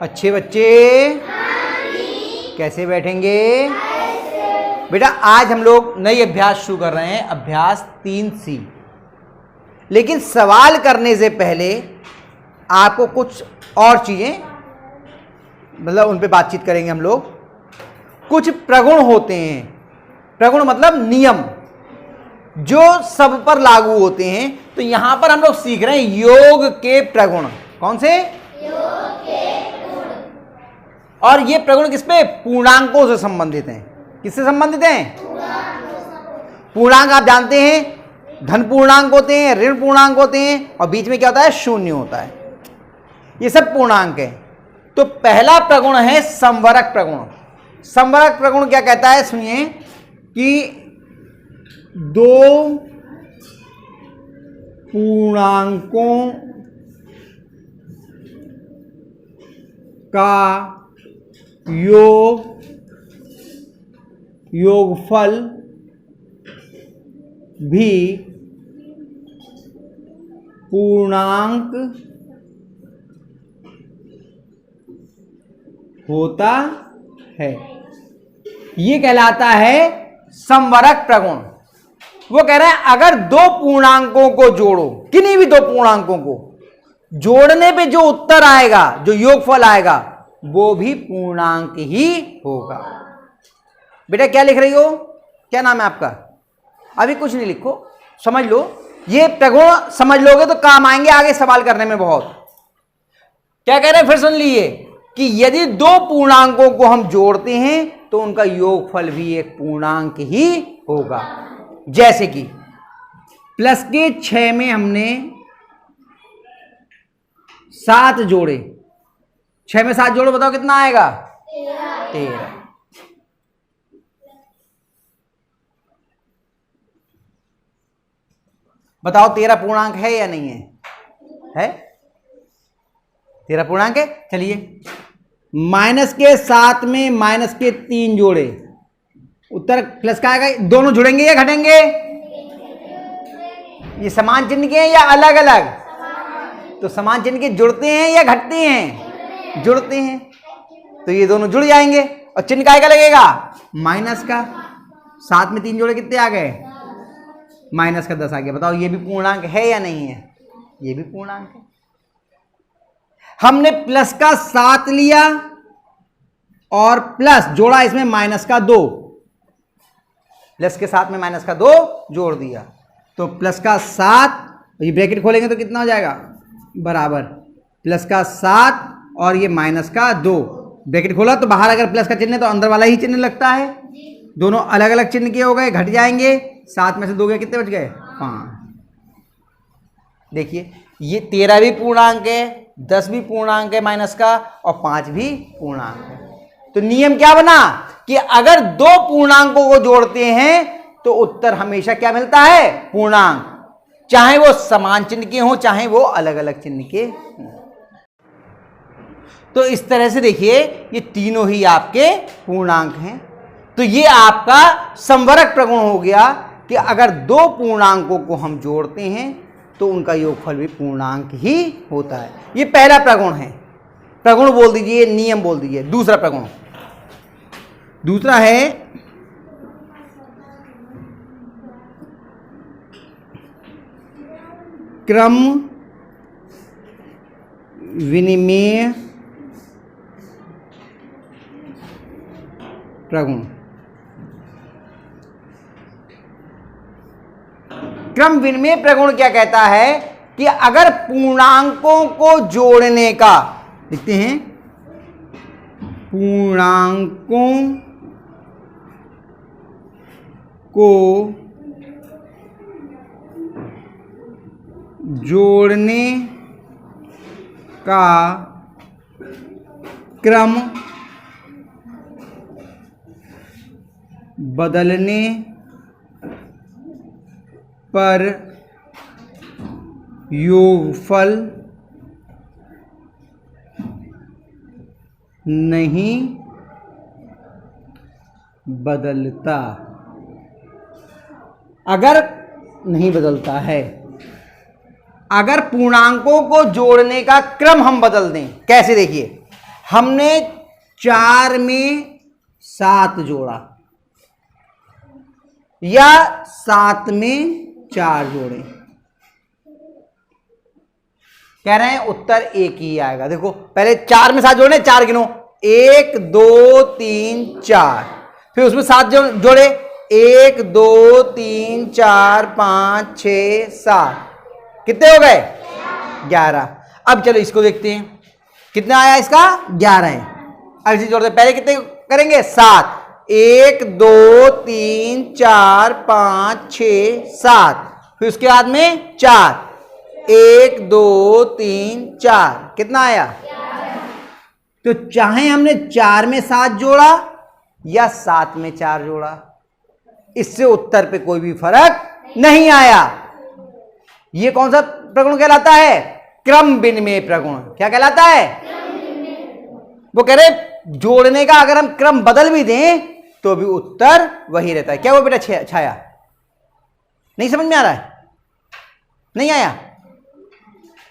अच्छे बच्चे कैसे बैठेंगे? बेटा आज हम लोग नई अभ्यास शुरू कर रहे हैं, अभ्यास 3C। लेकिन सवाल करने से पहले आपको कुछ और चीजें मतलब उन पे बातचीत करेंगे हम लोग। कुछ प्रगुण होते हैं, प्रगुण मतलब नियम जो सब पर लागू होते हैं। तो यहां पर हम लोग सीख रहे हैं योग के प्रगुण। कौन से? योग के गुण। और ये प्रगुण किस पे? पूर्णांकों से संबंधित हैं। किससे संबंधित हैं? पूर्णांक आप जानते हैं, धन पूर्णांक होते हैं, ऋण पूर्णांक होते हैं, और बीच में क्या होता है? शून्य होता है। ये सब पूर्णांक है। तो पहला प्रगुण है संवरक प्रगुण। संवरक प्रगुण क्या कहता है? सुनिए कि दो पूर्णांकों का योगफल भी पूर्णांक होता है। ये कहलाता है संवरक प्रगुण। वो कह रहे हैं अगर दो पूर्णांकों को जोड़ो, किन्हीं भी दो पूर्णांकों को जोड़ने पे जो उत्तर आएगा, जो योगफल आएगा, वो भी पूर्णांक ही होगा। बेटा क्या लिख रही हो? क्या नाम है आपका? अभी कुछ नहीं लिखो, समझ लो। ये प्रगुण समझ लोगे तो काम आएंगे आगे सवाल करने में बहुत। क्या कह रहे हैं फिर सुन लीजिए कि यदि दो पूर्णांकों को हम जोड़ते हैं तो उनका योगफल भी एक पूर्णांक ही होगा। जैसे कि प्लस के 6 में हमने 7 जोड़े, 6 में 7 जोड़ो, बताओ कितना आएगा? 13। बताओ 13 पूर्णांक है या नहीं है? है? 13 पूर्णांक है। चलिए माइनस के 7 में माइनस के 3 जोड़े, उत्तर प्लस का आएगा। दोनों जुड़ेंगे या घटेंगे? ये समान चिन्ह के हैं या अलग अलग? तो समान चिन्ह के जुड़ते हैं या घटते हैं? जुड़ते हैं। तो ये दोनों जुड़ जाएंगे और चिन्ह काय का लगेगा? माइनस का। 7 में 3 जोड़े कितने आ गए? माइनस का 10 आ गया। बताओ ये भी पूर्णांक है या नहीं है? ये भी पूर्णांक है। हमने प्लस का 7 लिया और प्लस जोड़ा इसमें माइनस का 2, प्लस के 7 में माइनस का 2 जोड़ दिया, तो प्लस का 7, ये ब्रैकेट खोलेंगे तो कितना हो जाएगा? बराबर प्लस का 7 और ये माइनस का 2। ब्रैकेट खोला तो बाहर अगर प्लस का चिन्ह है तो अंदर वाला ही चिन्ह लगता है। दोनों अलग अलग चिन्ह के हो गए, घट जाएंगे। 7 में से 2 गए, कितने बच गए? 5। देखिए ये 13 भी पूर्णांक है, 10 भी पूर्णांक है माइनस का, और 5 भी पूर्णांक है। तो नियम क्या बना कि अगर दो पूर्णांकों को जोड़ते हैं तो उत्तर हमेशा क्या मिलता है? पूर्णांक, चाहे वो समान चिन्ह के हों चाहे वो अलग अलग चिन्ह के हों। तो इस तरह से देखिए ये तीनों ही आपके पूर्णांक हैं। तो ये आपका संवरक प्रगुण हो गया कि अगर दो पूर्णांकों को हम जोड़ते हैं तो उनका योगफल भी पूर्णांक ही होता है। ये पहला प्रगुण है। प्रगुण बोल दीजिए, नियम बोल दीजिए। दूसरा प्रगुण, दूसरा है क्रम विनिमेय प्रगुण। क्रम विनिमेय प्रगुण क्या कहता है कि अगर पूर्णांकों को जोड़ने का, लिखते हैं पूर्णांकों को जोड़ने का क्रम बदलने पर योगफल नहीं बदलता। अगर नहीं बदलता है, अगर पूर्णांकों को जोड़ने का क्रम हम बदल दें, कैसे? देखिए हमने 4 में 7 जोड़ा या 7 में 4 जोड़े, कह रहे हैं उत्तर एक ही आएगा। देखो पहले 4 में 7 जोड़े, 4 गिनो, 1 2 3 4, फिर उसमें 7 जोड़े, 1 2 3 4 5 6 7, कितने हो गए? 11। अब चलो इसको देखते हैं, कितना आया इसका? 11 है। अब इसी जोड़ते, पहले कितने करेंगे? 7, 1 2 3 4 5 6 7, फिर उसके बाद में 4, 1 2 3 4, कितना आया? तो चाहे हमने 4 में 7 जोड़ा या 7 में 4 जोड़ा, इससे उत्तर पे कोई भी फर्क नहीं आया। ये कौन सा प्रगुण कहलाता है? क्रम विनिमय प्रगुण। क्या कहलाता है? वो कह रहे जोड़ने का अगर हम क्रम बदल भी दें तो भी उत्तर वही रहता है। क्या वो बेटा छाया? नहीं समझ में आ रहा है? नहीं आया?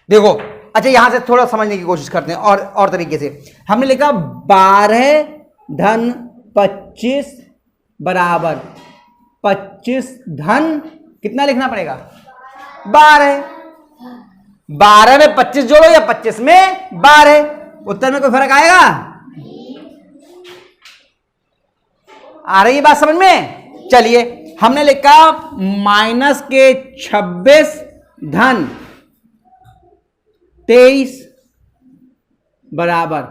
देखो अच्छा, यहां से थोड़ा समझने की कोशिश करते हैं और तरीके से। हमने लिखा 12 धन 25 बराबर 25 धन, कितना लिखना पड़ेगा? 12। 12 में 25 जोड़ो या 25 में 12, उत्तर में कोई फर्क आएगा? आ रही है बात समझ में? चलिए हमने लिखा माइनस के 26 धन 23 बराबर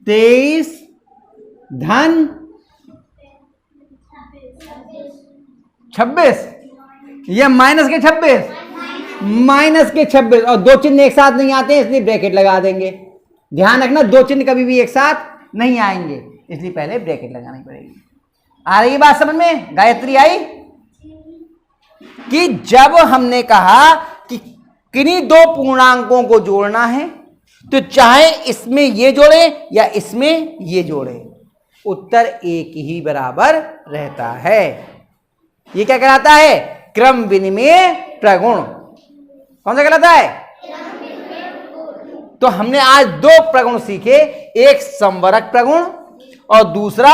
23 धन 26, यह माइनस के 26, माइनस के 26, और दो चिन्ह एक साथ नहीं आते इसलिए ब्रैकेट लगा देंगे। ध्यान रखना, दो चिन्ह कभी भी एक साथ नहीं आएंगे, इसलिए पहले ब्रैकेट लगानी पड़ेगी। आ रही बात समझ में? गायत्री आई? कि जब हमने कहा कि किन्हीं दो पूर्णांकों को जोड़ना है तो चाहे इसमें ये जोड़े या इसमें ये जोड़े, उत्तर एक ही बराबर रहता है। ये क्या कहलाता है? क्रम विनिमय प्रगुण। कौन सा कहलाता है? तो हमने आज दो प्रगुण सीखे, एक संवरक प्रगुण और दूसरा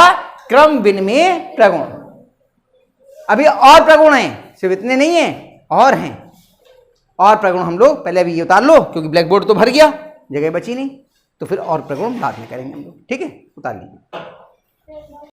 क्रम विनिमय प्रगुण। अभी और प्रगुण हैं, सिर्फ इतने नहीं हैं, और हैं और प्रगुण। हम लोग पहले अभी ये उतार लो क्योंकि ब्लैक बोर्ड तो भर गया, जगह बची नहीं, तो फिर और प्रगुण बाद में करेंगे हम लोग। ठीक है, उतार लीजिए।